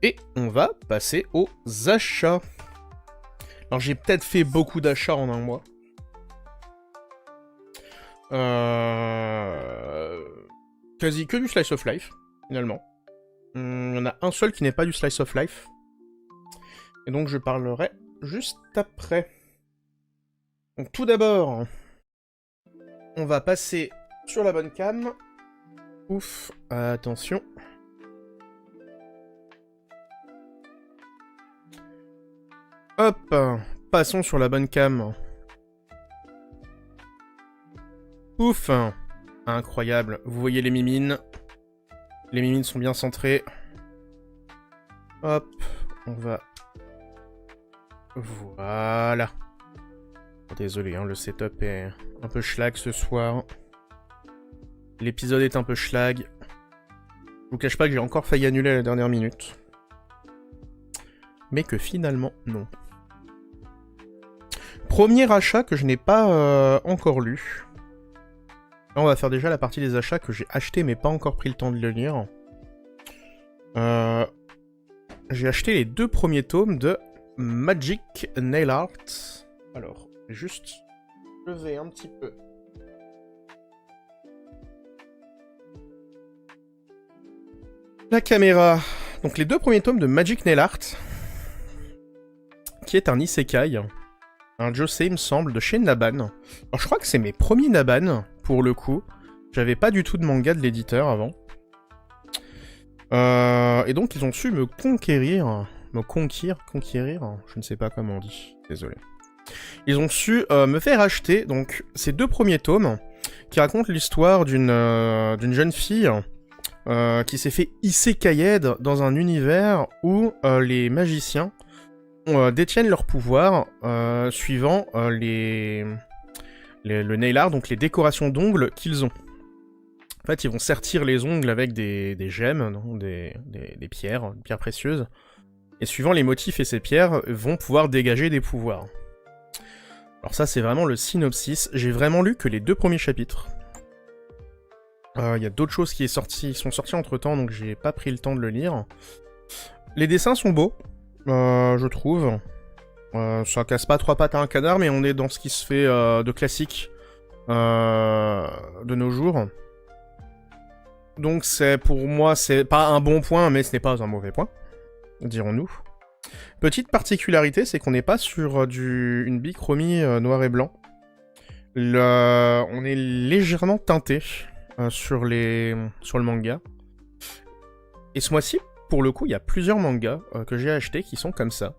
Et on va passer aux achats. Alors j'ai peut-être fait beaucoup d'achats en un mois. Quasi que du Slice of Life, finalement. Il y en a un seul qui n'est pas du Slice of Life. Et donc je parlerai juste après. Donc tout d'abord, on va passer sur la bonne cam. Ouf, attention. Hop, passons sur la bonne cam. Ouf, incroyable. Vous voyez les mimines. Les mimines sont bien centrées. Hop, on va... Voilà. Désolé, hein, le setup est un peu schlag ce soir. L'épisode est un peu schlag. Je vous cache pas que j'ai encore failli annuler à la dernière minute. Mais que finalement, non. Premier achat que je n'ai pas encore lu. Là, on va faire déjà la partie des achats que j'ai achetés mais pas encore pris le temps de le lire. J'ai acheté les 2 premiers tomes de Magic Nail Art. Alors, juste lever un petit peu. La caméra. Donc les 2 premiers tomes de Magic Nail Art, qui est un isekai, un josei, il me semble, de chez Naban. Alors je crois que c'est mes premiers Naban, pour le coup. J'avais pas du tout de manga de l'éditeur avant. Et donc ils ont su me conquérir, je ne sais pas comment on dit, désolé. Ils ont su me faire acheter donc ces 2 premiers tomes, qui racontent l'histoire d'une jeune fille qui s'est fait isekaied dans un univers où les magiciens détiennent leur pouvoir suivant le nail art, donc les décorations d'ongles qu'ils ont. En fait, ils vont sertir les ongles avec des gemmes, non, des pierres précieuses, et suivant les motifs et ces pierres, vont pouvoir dégager des pouvoirs. Alors ça, c'est vraiment le synopsis. J'ai vraiment lu que les 2 premiers chapitres. Il y a d'autres choses qui sont sorties entre-temps, donc j'ai pas pris le temps de le lire. Les dessins sont beaux, je trouve. Ça casse pas 3 pattes à un canard, mais on est dans ce qui se fait de classique de nos jours. Donc pour moi, c'est pas un bon point, mais ce n'est pas un mauvais point, dirons-nous. Petite particularité, c'est qu'on n'est pas sur une bichromie noir et blanc. On est légèrement teinté sur le manga. Et ce mois-ci, pour le coup, il y a plusieurs mangas que j'ai achetés qui sont comme ça.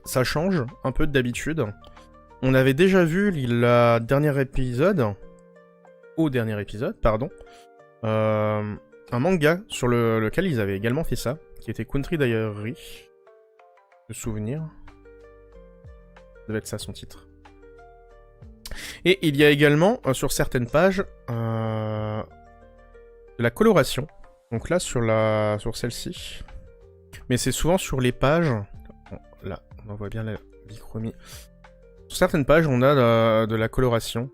Ça change un peu d'habitude. On avait déjà vu au dernier épisode, un manga sur lequel ils avaient également fait ça, qui était Country Diary, de souvenir. Ça devait être ça son titre. Et il y a également, sur certaines pages, de la coloration. Donc là, sur celle-ci. Mais c'est souvent sur les pages... Bon, là, on voit bien la bichromie. Sur certaines pages, on a de la coloration.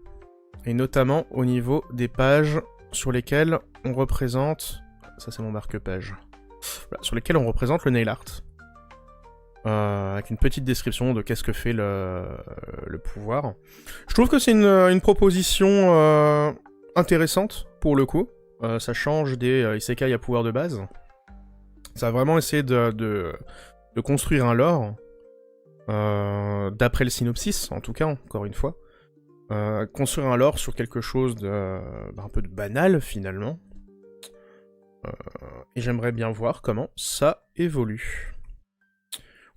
Et notamment au niveau des pages sur lesquelles on représente... Ça, c'est mon marque-page. Voilà, sur lesquelles on représente le nail art. Avec une petite description de qu'est-ce que fait le pouvoir. Je trouve que c'est une proposition intéressante, pour le coup. Ça change des isekai à pouvoir de base. Ça a vraiment essayé de construire un lore, d'après le synopsis, en tout cas, encore une fois. Construire un lore sur quelque chose un peu de banal, finalement. Et j'aimerais bien voir comment ça évolue.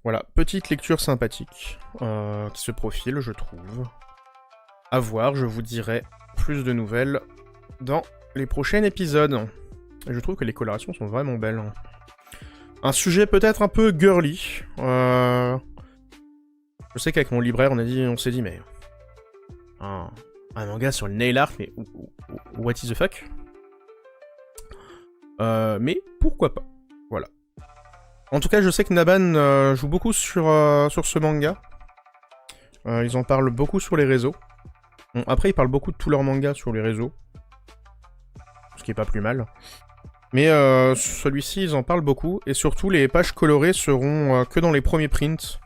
Voilà, petite lecture sympathique qui se profile, je trouve. À voir, je vous dirai plus de nouvelles dans les prochains épisodes. Et je trouve que les colorations sont vraiment belles. Un sujet peut-être un peu girly. Je sais qu'avec mon libraire, on s'est dit, mais... Un manga sur le nail art, mais what is the fuck? Mais pourquoi pas. Voilà. En tout cas, je sais que Naban joue beaucoup sur ce manga. Ils en parlent beaucoup sur les réseaux. Bon, après, ils parlent beaucoup de tous leurs mangas sur les réseaux. Ce qui est pas plus mal. Mais celui-ci, ils en parlent beaucoup, et surtout les pages colorées seront que dans les premiers prints.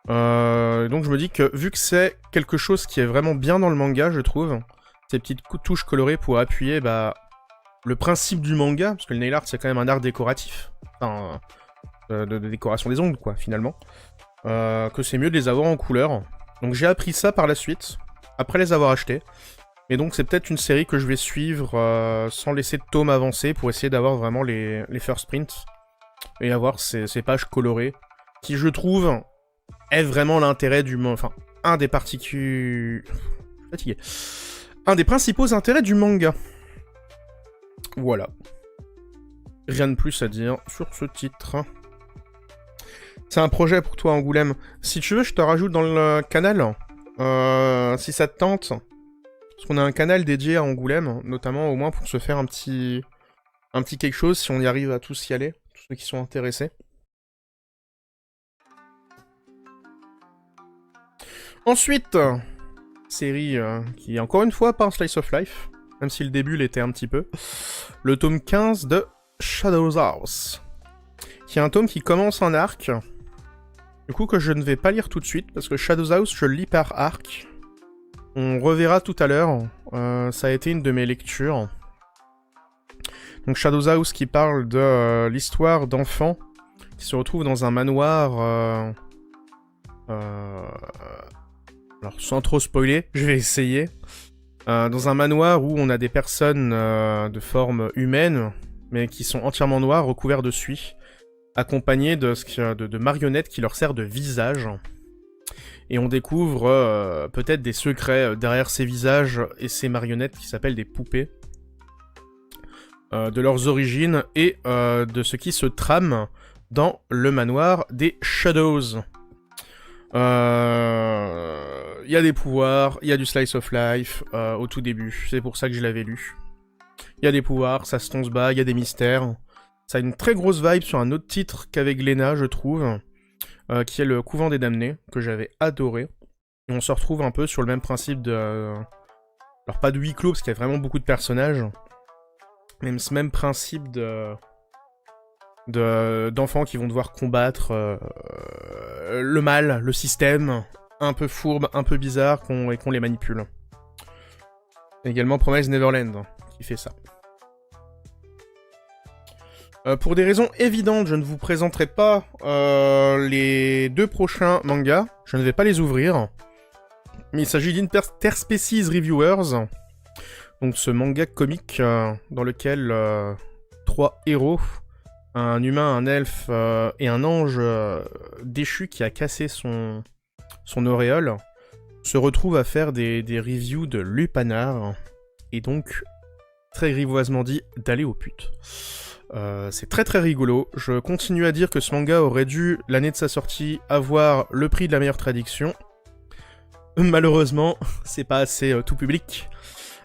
Donc je me dis que vu que c'est quelque chose qui est vraiment bien dans le manga, je trouve, ces petites touches colorées pour appuyer le principe du manga, parce que le nail art c'est quand même un art décoratif, enfin, de décoration des ongles quoi, finalement, que c'est mieux de les avoir en couleur. Donc j'ai appris ça par la suite, après les avoir achetés. Et donc c'est peut-être une série que je vais suivre sans laisser de tome avancer pour essayer d'avoir vraiment les first prints et avoir ces pages colorées qui je trouve est vraiment l'intérêt du manga, enfin un des fatigué. Un des principaux intérêts du manga. Voilà. Rien de plus à dire sur ce titre. C'est un projet pour toi Angoulême. Si tu veux, je te rajoute dans le canal si ça te tente. Parce qu'on a un canal dédié à Angoulême, notamment au moins pour se faire un petit quelque chose si on y arrive à tous y aller, tous ceux qui sont intéressés. Ensuite, série qui est encore une fois pas un slice of life, même si le début l'était un petit peu. Le tome 15 de Shadows House, qui est un tome qui commence en arc. Du coup que je ne vais pas lire tout de suite, parce que Shadows House, je le lis par arc. On reverra tout à l'heure, ça a été une de mes lectures. Donc Shadows House qui parle de l'histoire d'enfants qui se retrouvent dans un manoir... Alors sans trop spoiler, je vais essayer. Dans un manoir où on a des personnes de forme humaine, mais qui sont entièrement noires, recouvertes de suie, accompagnées de marionnettes qui leur servent de visage. Et on découvre peut-être des secrets derrière ces visages et ces marionnettes qui s'appellent des poupées. De leurs origines et de ce qui se trame dans le manoir des Shadows. Il y a des pouvoirs, il y a du slice of life au tout début, c'est pour ça que je l'avais lu. Il y a des pouvoirs, ça se tonce bas, il y a des mystères. Ça a une très grosse vibe sur un autre titre qu'avec Glénat, je trouve. Qui est le Couvent des Damnés, que j'avais adoré. Et on se retrouve un peu sur le même principe de... Alors pas de huis clos, parce qu'il y a vraiment beaucoup de personnages. Même ce même principe d'enfants qui vont devoir combattre le mal, le système, un peu fourbe, un peu bizarre, et qu'on les manipule. Et également Promise Neverland, qui fait ça. Pour des raisons évidentes, je ne vous présenterai pas les 2 prochains mangas. Je ne vais pas les ouvrir. Mais il s'agit d'Interspecies Reviewers. Donc ce manga comique dans lequel 3 héros, un humain, un elfe et un ange déchu qui a cassé son auréole, se retrouvent à faire des reviews de lupanar. Et donc, très grivoisement dit, d'aller aux putes. C'est très très rigolo. Je continue à dire que ce manga aurait dû, l'année de sa sortie, avoir le prix de la meilleure traduction. Malheureusement, c'est pas assez tout public.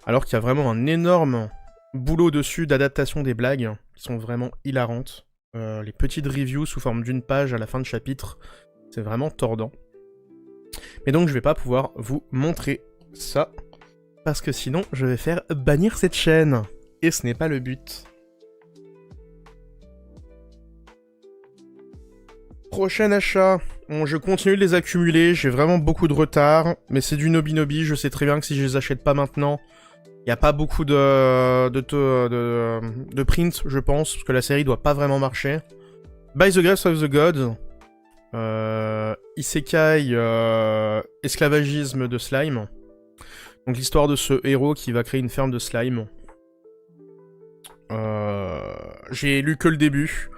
Alors qu'il y a vraiment un énorme boulot dessus d'adaptation des blagues, qui sont vraiment hilarantes. Les petites reviews sous forme d'une page à la fin de chapitre, c'est vraiment tordant. Mais donc je vais pas pouvoir vous montrer ça, parce que sinon je vais faire bannir cette chaîne. Et ce n'est pas le but. Prochain achat. Bon, je continue de les accumuler, j'ai vraiment beaucoup de retard, mais c'est du Nobinobi, je sais très bien que si je les achète pas maintenant, il n'y a pas beaucoup de print, je pense, parce que la série doit pas vraiment marcher. By the Grace of the God. Isekai, esclavagisme de slime. Donc l'histoire de ce héros qui va créer une ferme de slime. J'ai lu que le début.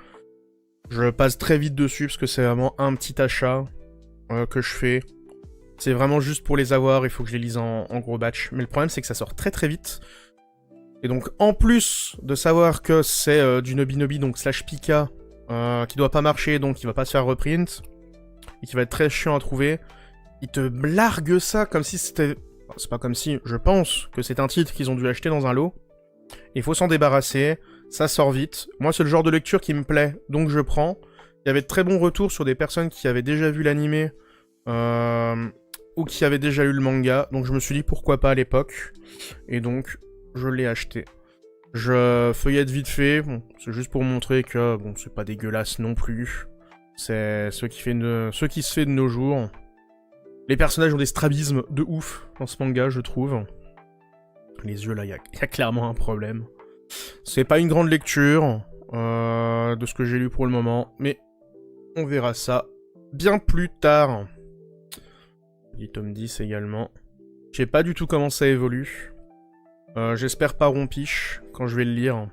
Je passe très vite dessus parce que c'est vraiment un petit achat que je fais. C'est vraiment juste pour les avoir, il faut que je les lise en gros batch. Mais le problème c'est que ça sort très très vite. Et donc en plus de savoir que c'est du Nobinobi, donc slash Pika, qui doit pas marcher, donc qui va pas se faire reprint, et qui va être très chiant à trouver, ils te larguent ça comme si c'était... Enfin, c'est pas comme si, je pense que c'est un titre qu'ils ont dû acheter dans un lot. Il faut s'en débarrasser, ça sort vite. Moi c'est le genre de lecture qui me plaît, donc je prends. Il y avait de très bons retours sur des personnes qui avaient déjà vu l'animé, ou qui avaient déjà lu le manga, donc je me suis dit pourquoi pas à l'époque, et donc je l'ai acheté. Je feuillette vite fait, bon, c'est juste pour montrer que bon, c'est pas dégueulasse non plus. C'est ce qui se fait de nos jours. Les personnages ont des strabismes de ouf dans ce manga, je trouve. Les yeux, là, il y a clairement un problème. C'est pas une grande lecture de ce que j'ai lu pour le moment, mais on verra ça bien plus tard. Il tome 10 également. Je sais pas du tout comment ça évolue. J'espère pas rompiche quand je vais le lire.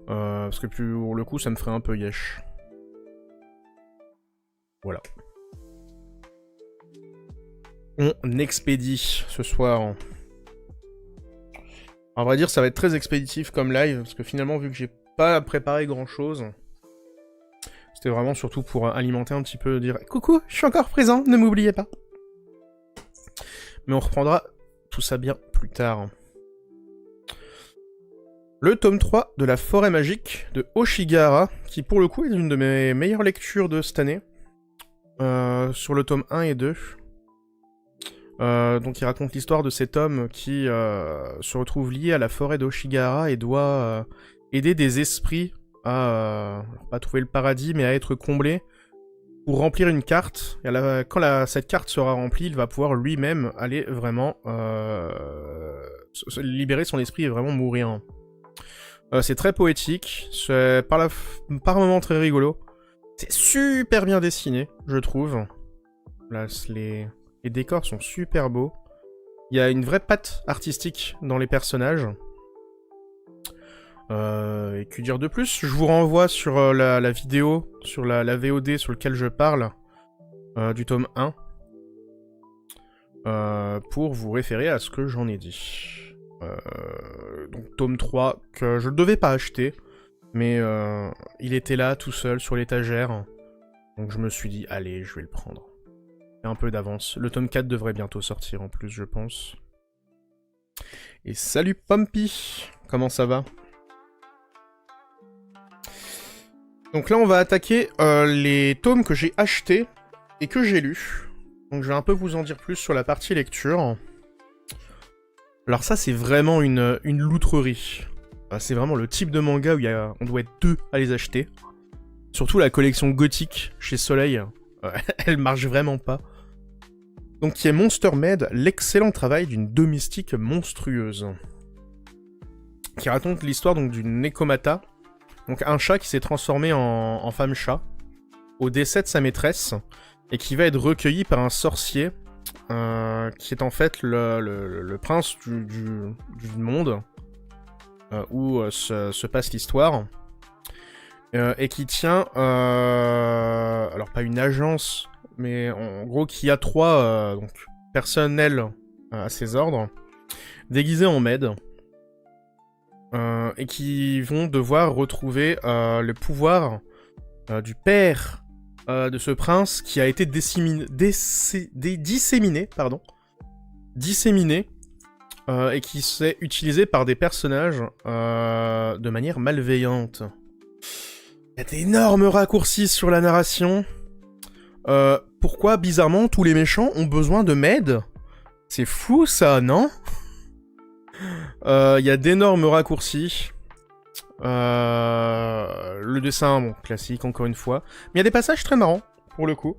Parce que pour le coup, ça me ferait un peu yesh. Voilà. On expédie ce soir. À vrai dire, ça va être très expéditif comme live, parce que finalement, vu que j'ai pas préparé grand-chose, c'était vraiment surtout pour alimenter un petit peu, dire « Coucou, je suis encore présent, ne m'oubliez pas !» Mais on reprendra tout ça bien plus tard. Le tome 3 de La Forêt Magique de Hoshigahara, qui pour le coup est une de mes meilleures lectures de cette année, sur le tome 1 et 2. Donc il raconte l'histoire de cet homme qui se retrouve lié à la forêt d'Hoshigahara et doit aider des esprits à pas trouver le paradis, mais à être comblés pour remplir une carte. Et quand cette carte sera remplie, il va pouvoir lui-même aller vraiment libérer son esprit et vraiment mourir. C'est très poétique, c'est par moments très rigolo. C'est super bien dessiné, je trouve. Là, les décors sont super beaux. Il y a une vraie patte artistique dans les personnages. Et que dire de plus? Je vous renvoie sur la vidéo, sur la VOD sur laquelle je parle, du tome 1, pour vous référer à ce que j'en ai dit. Donc tome 3, que je ne devais pas acheter, mais il était là tout seul sur l'étagère. Donc je me suis dit, allez, je vais le prendre. Un peu d'avance. Le tome 4 devrait bientôt sortir en plus, je pense. Et salut Pompy! Comment ça va? Donc là, on va attaquer les tomes que j'ai achetés et que j'ai lus. Donc je vais un peu vous en dire plus sur la partie lecture. Alors ça, c'est vraiment une loutrerie. C'est vraiment le type de manga où on doit être deux à les acheter. Surtout la collection gothique chez Soleil. Elle marche vraiment pas. Donc qui est Monster Maid, l'excellent travail d'une domestique monstrueuse. Qui raconte l'histoire donc d'une Nekomata, donc un chat qui s'est transformé en femme chat, au décès de sa maîtresse, et qui va être recueilli par un sorcier, qui est en fait le prince du monde, où se passe l'histoire. Et qui tient, alors pas une agence, mais en gros qui a 3 donc, personnels à ses ordres, déguisés en maid, et qui vont devoir retrouver le pouvoir du père de ce prince qui a été disséminé, et qui s'est utilisé par des personnages de manière malveillante. Il y a d'énormes raccourcis sur la narration. Pourquoi, bizarrement, tous les méchants ont besoin de Maid? C'est fou, ça, non? Il y a d'énormes raccourcis. Le dessin, bon, classique, encore une fois. Mais il y a des passages très marrants, pour le coup.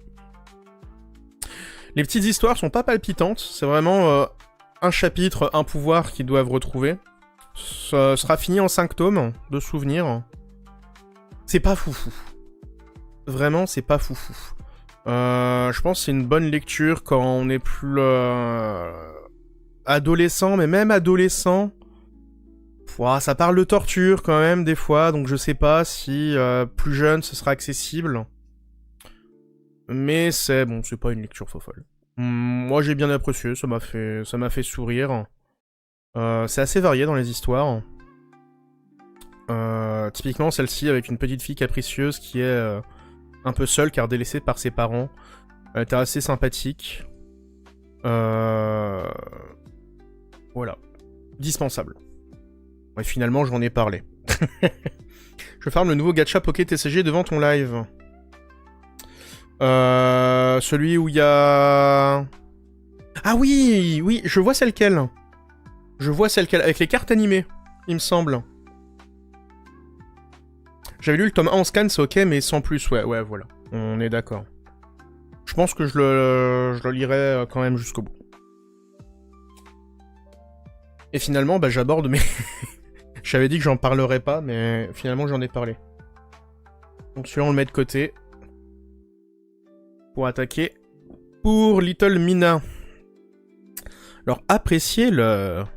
Les petites histoires sont pas palpitantes. C'est vraiment un chapitre, un pouvoir qu'ils doivent retrouver. Ça sera fini en 5 tomes de souvenirs. C'est pas foufou. Vraiment, c'est pas foufou. Je pense que c'est une bonne lecture quand on est plus adolescent, mais même adolescent. Ça parle de torture quand même des fois, donc je sais pas si plus jeune ce sera accessible. Mais c'est bon, c'est pas une lecture folle. Moi j'ai bien apprécié, ça m'a fait sourire. C'est assez varié dans les histoires. Typiquement celle-ci avec une petite fille capricieuse qui est un peu seule car délaissée par ses parents. Elle était assez sympathique. Voilà. Dispensable. Ouais, finalement j'en ai parlé. Je farme le nouveau gacha Poké TCG devant ton live. Celui où il y a... Ah oui, oui, je vois c'est lequel. Je vois celle avec les cartes animées, il me semble. J'avais lu le tome 1 en scan, c'est ok, mais sans plus, ouais, voilà. On est d'accord. Je pense que je le lirai quand même jusqu'au bout. Et finalement, bah j'aborde mes... J'avais dit que j'en parlerais pas, mais finalement j'en ai parlé. Donc celui-là on le met de côté. Pour attaquer. Pour Little Mina. Alors appréciez la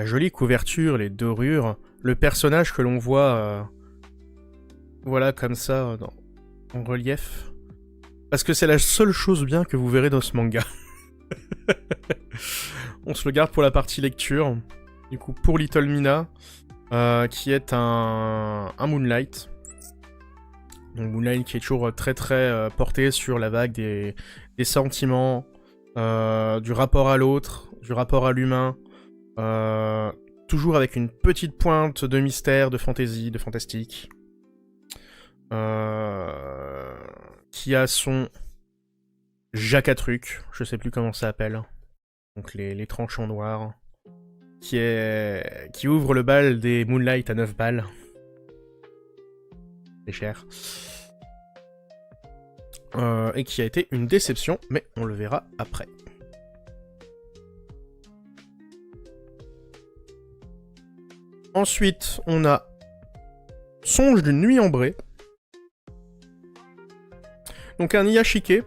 jolie couverture, les dorures, le personnage que l'on voit... voilà, comme ça, en relief. Parce que c'est la seule chose bien que vous verrez dans ce manga. On se le garde pour la partie lecture. Du coup, pour Little Mina, qui est un Moonlight. Donc Moonlight qui est toujours très porté sur la vague des sentiments, du rapport à l'autre, du rapport à l'humain. Toujours avec une petite pointe de mystère, de fantaisie, de fantastique. Qui a son Jack à truc, je sais plus comment ça s'appelle. Donc les tranchants noirs. Qui ouvre le bal des Moonlight à 9 balles. C'est cher. Et qui a été une déception, mais on le verra après. Ensuite, on a Songe d'une nuit ambrée. Donc un Iyashike,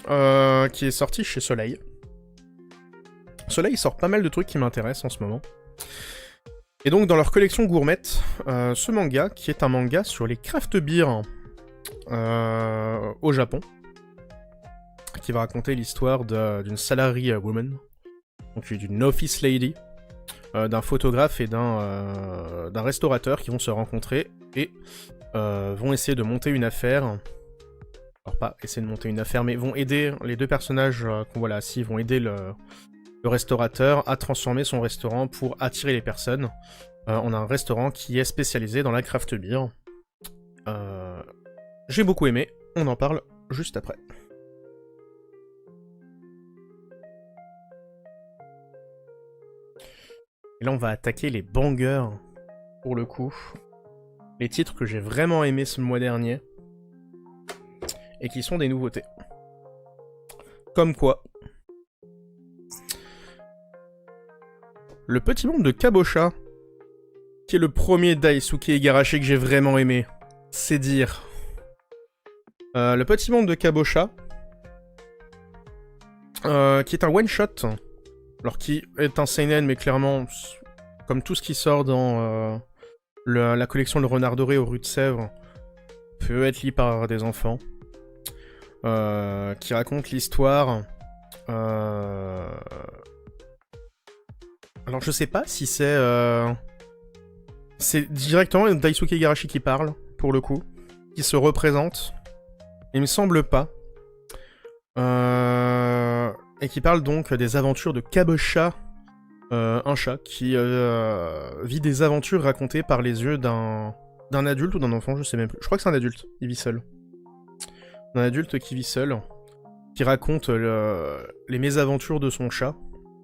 qui est sorti chez Soleil. Soleil sort pas mal de trucs qui m'intéressent en ce moment. Et donc dans leur collection gourmette, ce manga, qui est un manga sur les craft beer au Japon, qui va raconter l'histoire d'une salary woman, donc d'une office lady, d'un photographe et d'un restaurateur qui vont se rencontrer et vont essayer de monter une affaire. Alors pas essayer de monter une affaire, mais vont aider les deux personnages qu'on voit là, vont aider le restaurateur à transformer son restaurant pour attirer les personnes. On a un restaurant qui est spécialisé dans la craft beer. J'ai beaucoup aimé, on en parle juste après. Et là on va attaquer les bangers, pour le coup. Les titres que j'ai vraiment aimés ce mois dernier. Et qui sont des nouveautés. Comme quoi... Le petit monde de Kabocha, qui est le premier Daisuke Igarashi que j'ai vraiment aimé. C'est dire. Le petit monde de Kabocha, qui est un one-shot, alors qui est un seinen, mais clairement, comme tout ce qui sort dans la collection Le Renard Doré aux rues de Sèvres, peut être lu par des enfants, qui raconte l'histoire... Alors je sais pas si c'est... C'est directement Daisuke Igarashi qui parle, pour le coup, qui se représente. Il me semble pas. Et qui parle donc des aventures de Kabocha, un chat qui vit des aventures racontées par les yeux d'un adulte ou d'un enfant, je sais même plus. Je crois que c'est un adulte, il vit seul. Un adulte qui vit seul, qui raconte les mésaventures de son chat,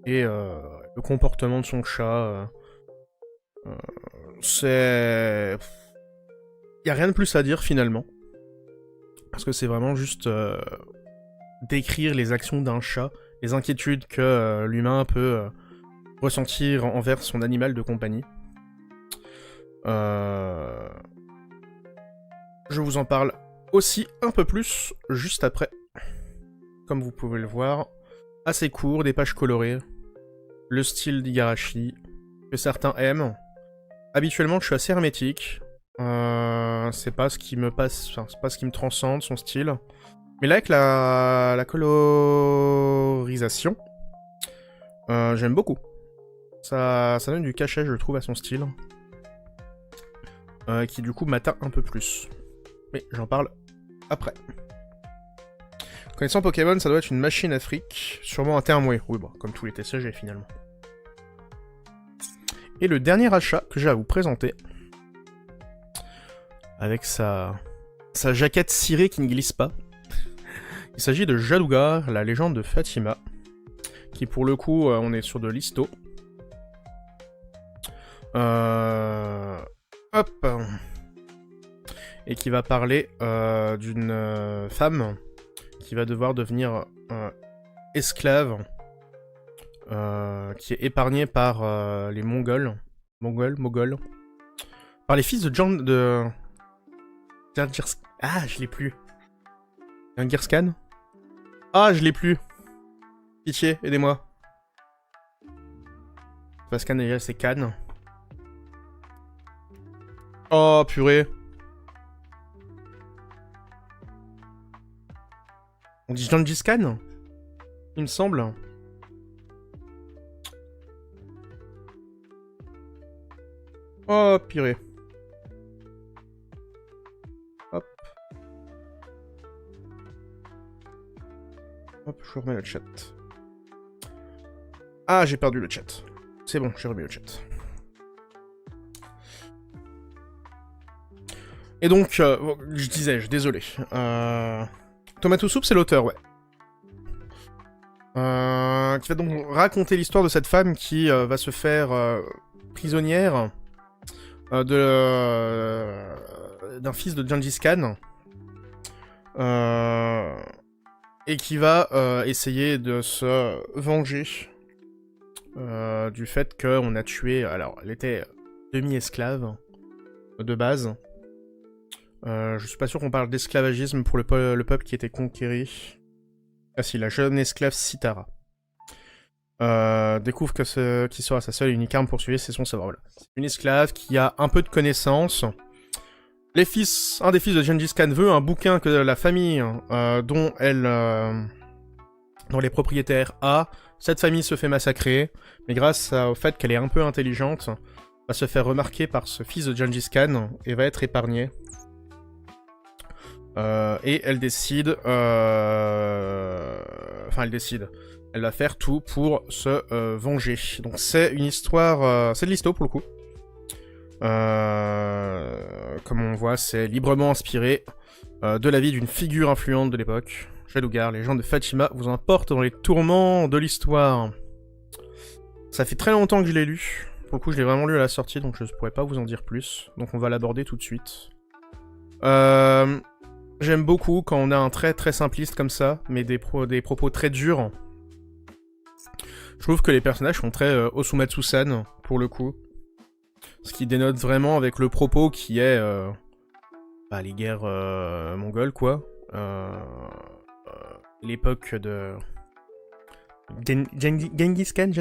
et le comportement de son chat. C'est... Y a rien de plus à dire finalement. Parce que c'est vraiment juste décrire les actions d'un chat, les inquiétudes que l'humain peut ressentir envers son animal de compagnie. Je vous en parle aussi un peu plus juste après. Comme vous pouvez le voir, assez court, des pages colorées, le style d'Igarashi, que certains aiment. Habituellement, je suis assez hermétique. C'est pas ce qui me passe, enfin, c'est pas ce qui me transcende, son style. Mais là, avec la colorisation, j'aime beaucoup. Ça donne du cachet, je trouve, à son style. Qui, du coup, m'atteint un peu plus. Mais j'en parle après. Connaissant Pokémon, ça doit être une machine à fric. Sûrement un terme, oui. Oui, bon, comme tous les TCG, finalement. Et le dernier achat que j'ai à vous présenter, avec sa jaquette cirée qui ne glisse pas. Il s'agit de Jadugar, la légende de Fatima, qui pour le coup, on est sur de l'histo. Hop. Et qui va parler d'une femme qui va devoir devenir esclave, qui est épargnée par les Mongols. Mongols. Par les fils de Gengis... Ah, je l'ai plus. Gengis Khan. Ah, je l'ai plus. Pitié, aidez-moi. Parce Khan déjà, c'est Khan. Oh, purée. On dit Gengis Khan, il me semble. Oh, purée. Hop. Hop, je remets le chat. Ah, j'ai perdu le chat. C'est bon, j'ai remis le chat. Et donc, je disais, désolé. Tomato Soup, c'est l'auteur, ouais. Qui va donc raconter l'histoire de cette femme qui va se faire prisonnière d'un fils de Gengis Khan. Et qui va essayer de se venger du fait qu'on a tué... Alors, elle était demi-esclave de base. Je suis pas sûr qu'on parle d'esclavagisme pour le peuple qui était conquéri. Ah si, la jeune esclave Sitara. Découvre que ce qui sera sa seule et unique arme pour survivre, c'est son savoir. Voilà. C'est une esclave qui a un peu de connaissances. Un des fils de Gengis Khan veut un bouquin que la famille dont les propriétaires a. Cette famille se fait massacrer, mais grâce au fait qu'elle est un peu intelligente, va se faire remarquer par ce fils de Gengis Khan et va être épargnée. Et elle décide... Enfin, elle décide. Elle va faire tout pour se venger. Donc c'est une histoire... c'est de l'histo pour le coup. Comme on voit, c'est librement inspiré de la vie d'une figure influente de l'époque. Shadowgar, les gens de Fatima vous emportent dans les tourments de l'histoire. Ça fait très longtemps que je l'ai lu. Pour le coup, je l'ai vraiment lu à la sortie, donc je ne pourrais pas vous en dire plus. Donc on va l'aborder tout de suite. J'aime beaucoup quand on a un trait très simpliste comme ça, mais des propos très durs. Je trouve que les personnages sont très Osumatsu-san, pour le coup. Ce qui dénote vraiment avec le propos qui est... les guerres mongoles, quoi. L'époque de... Gengis Khan?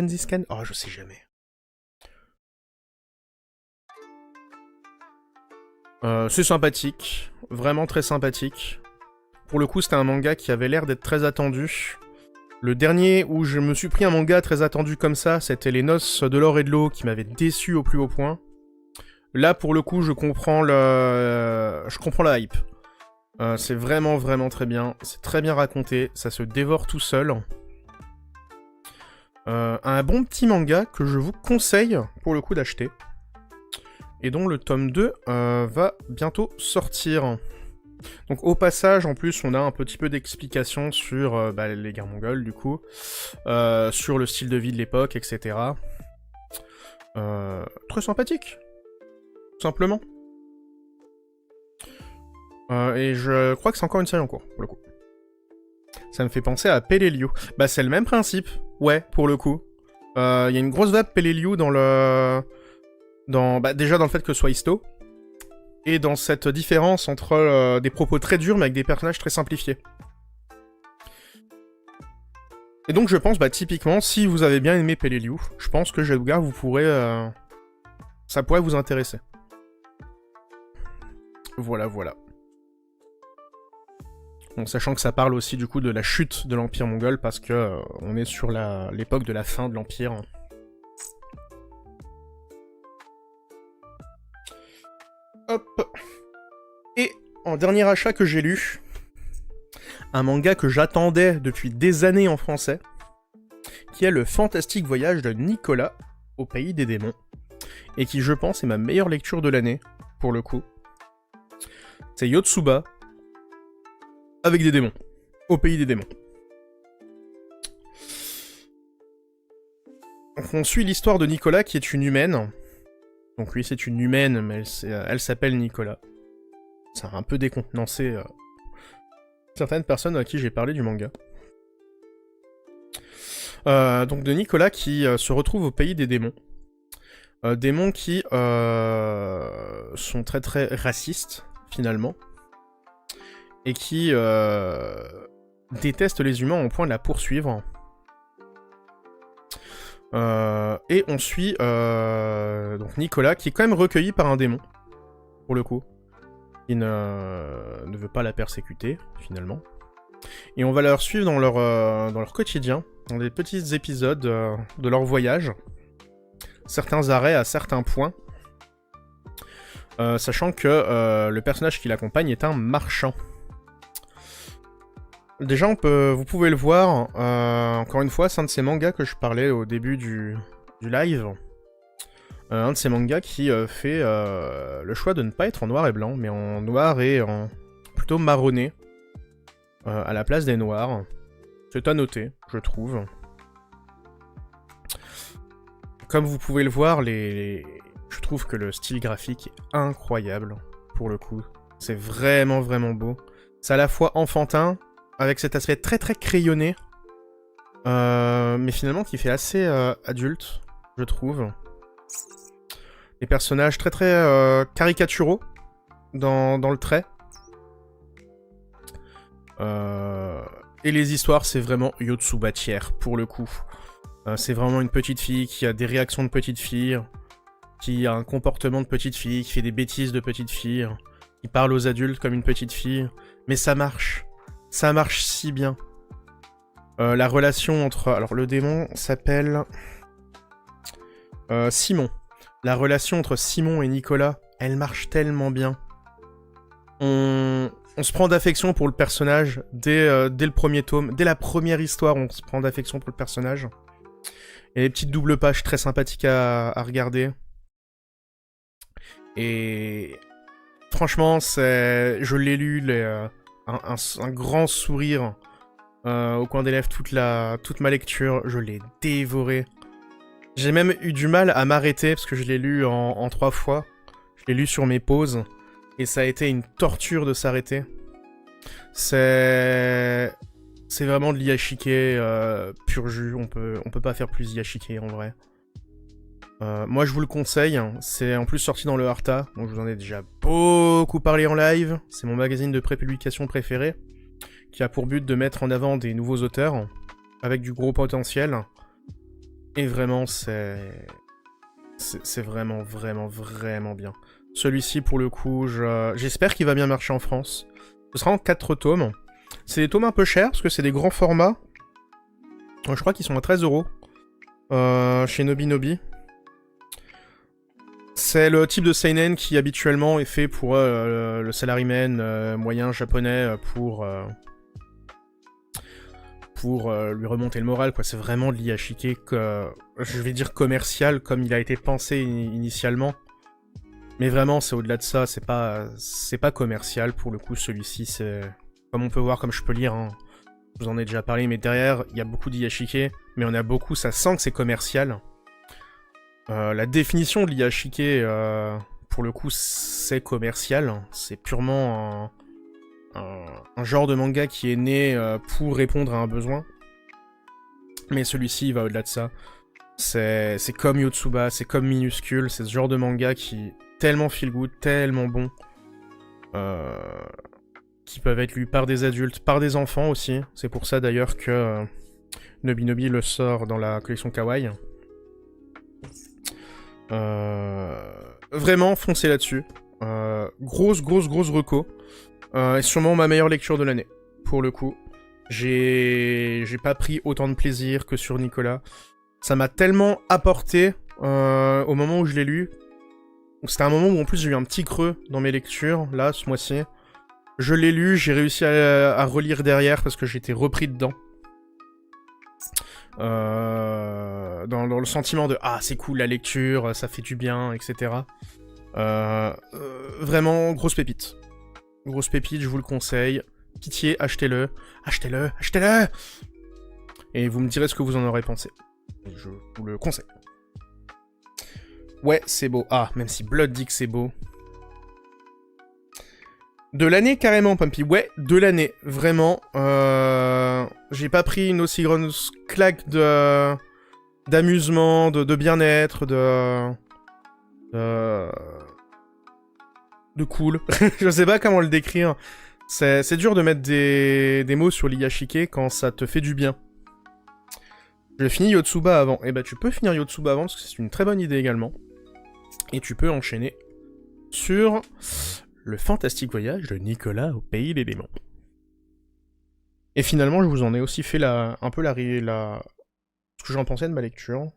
Oh, je sais jamais. C'est sympathique, vraiment très sympathique. Pour le coup, c'était un manga qui avait l'air d'être très attendu. Le dernier où je me suis pris un manga très attendu comme ça, c'était Les Noces de l'Or et de l'Eau, qui m'avait déçu au plus haut point. Là, pour le coup, je comprends la hype. C'est vraiment, vraiment très bien. C'est très bien raconté, ça se dévore tout seul. Un bon petit manga que je vous conseille, pour le coup, d'acheter. Et dont le tome 2 va bientôt sortir. Donc au passage, en plus, on a un petit peu d'explications sur les guerres mongoles, du coup. Sur le style de vie de l'époque, etc. Très sympathique. Tout simplement. Et je crois que c'est encore une série en cours, pour le coup. Ça me fait penser à Peleliu. Bah c'est le même principe, ouais, pour le coup. Il y a une grosse vague Peleliu dans le... déjà dans le fait que ce soit histo, et dans cette différence entre des propos très durs mais avec des personnages très simplifiés. Et donc je pense, typiquement, si vous avez bien aimé Peleliu, je pense que Shadowgar, vous pourrez... ça pourrait vous intéresser. Voilà, voilà. Bon, sachant que ça parle aussi du coup de la chute de l'Empire mongol, parce que on est sur l'époque de la fin de l'Empire. Hop. Et en dernier achat que j'ai lu, un manga que j'attendais depuis des années en français, qui est Le Fantastique Voyage de Nicolas au Pays des Démons, et qui, je pense, est ma meilleure lecture de l'année, pour le coup. C'est Yotsuba, avec des démons, au Pays des Démons. Donc on suit l'histoire de Nicolas, qui est une humaine, Donc lui, c'est une humaine, mais elle s'appelle Nicolas. Ça a un peu décontenancé certaines personnes à qui j'ai parlé du manga. Donc de Nicolas qui se retrouve au pays des démons. Démons qui sont très très racistes, finalement. Et qui détestent les humains au point de la poursuivre. Et on suit donc Nicolas qui est quand même recueilli par un démon, pour le coup. Qui ne veut pas la persécuter, finalement. Et on va leur suivre dans leur quotidien, dans des petits épisodes de leur voyage. Certains arrêts à certains points. Sachant que le personnage qui l'accompagne est un marchand. Déjà, vous pouvez le voir, encore une fois, c'est un de ces mangas que je parlais au début du live. Un de ces mangas qui fait le choix de ne pas être en noir et blanc, mais en noir et en plutôt marronné, à la place des noirs. C'est à noter, je trouve. Comme vous pouvez le voir, je trouve que le style graphique est incroyable, pour le coup. C'est vraiment, vraiment beau. C'est à la fois enfantin, avec cet aspect très très crayonné, mais finalement qui fait assez adulte, je trouve. Les personnages très très caricaturaux dans le trait. Et les histoires, c'est vraiment Yotsuba tier, pour le coup. C'est vraiment une petite fille qui a des réactions de petite fille, qui a un comportement de petite fille, qui fait des bêtises de petite fille, qui parle aux adultes comme une petite fille. Mais ça marche. Ça marche si bien. La relation entre... Alors, le démon s'appelle... Simon. La relation entre Simon et Nicolas, elle marche tellement bien. On se prend d'affection pour le personnage dès le premier tome. Dès la première histoire, on se prend d'affection pour le personnage. Il y a des petites doubles pages très sympathiques à regarder. Et... Franchement, je l'ai lu, un grand sourire au coin des lèvres toute ma lecture. Je l'ai dévoré. J'ai même eu du mal à m'arrêter parce que je l'ai lu en 3 fois. Je l'ai lu sur mes pauses. Et ça a été une torture de s'arrêter. C'est vraiment de l'Iyashike pur jus. On peut pas faire plus Iyashike en vrai. Moi je vous le conseille. C'est en plus sorti dans le Harta. Donc je vous en ai déjà beaucoup parlé en live. C'est mon magazine de prépublication préféré. Qui a pour but de mettre en avant des nouveaux auteurs. Avec du gros potentiel. Et vraiment c'est vraiment, vraiment, vraiment bien. Celui-ci, pour le coup, j'espère qu'il va bien marcher en France. Ce sera en 4 tomes. C'est des tomes un peu chers, parce que c'est des grands formats. Je crois qu'ils sont à 13 € chez Nobinobi. C'est le type de seinen qui, habituellement, est fait pour le salaryman moyen japonais pour lui remonter le moral, quoi. C'est vraiment de l'Iyashike, je vais dire commercial, comme il a été pensé initialement. Mais vraiment, c'est au-delà de ça, c'est pas commercial, pour le coup, celui-ci, c'est... Comme on peut voir, comme je peux lire, hein, je vous en ai déjà parlé, mais derrière, il y a beaucoup d'Iyashike, mais on a beaucoup, ça sent que c'est commercial. La définition de l'Iyashike, pour le coup, c'est commercial, c'est purement un genre de manga qui est né pour répondre à un besoin. Mais celui-ci, il va au-delà de ça. C'est comme Yotsuba, c'est comme Minuscule, c'est ce genre de manga qui... tellement feel good, tellement bon, qui peuvent être lus par des adultes, par des enfants aussi. C'est pour ça d'ailleurs que Nobinobi le sort dans la collection Kawaii. Vraiment, foncez là-dessus. Grosse reco. Et sûrement ma meilleure lecture de l'année, pour le coup. J'ai pas pris autant de plaisir que sur Nicolas. Ça m'a tellement apporté au moment où je l'ai lu. C'était un moment où en plus j'ai eu un petit creux dans mes lectures, là, ce mois-ci. Je l'ai lu, j'ai réussi à relire derrière parce que j'étais repris dedans. Dans le sentiment de « Ah, c'est cool la lecture, ça fait du bien, etc. » Vraiment, grosse pépite. Grosse pépite, je vous le conseille. Pitié, achetez-le. Achetez-le, achetez-le! Et vous me direz ce que vous en aurez pensé. Je vous le conseille. Ouais, c'est beau. Ah, même si Blood dit que c'est beau. De l'année, carrément, Pumpy. Ouais, de l'année. Vraiment. J'ai pas pris une aussi grosse claque d'amusement, de bien-être, de cool. Je sais pas comment le décrire. C'est dur de mettre des mots sur l'Iyashike quand ça te fait du bien. Je finis Yotsuba avant. Eh bah, tu peux finir Yotsuba avant, parce que c'est une très bonne idée également. Et tu peux enchaîner sur le fantastique voyage de Nicolas au pays des démons. Et finalement, je vous en ai aussi fait un peu ce que j'en pensais de ma lecture.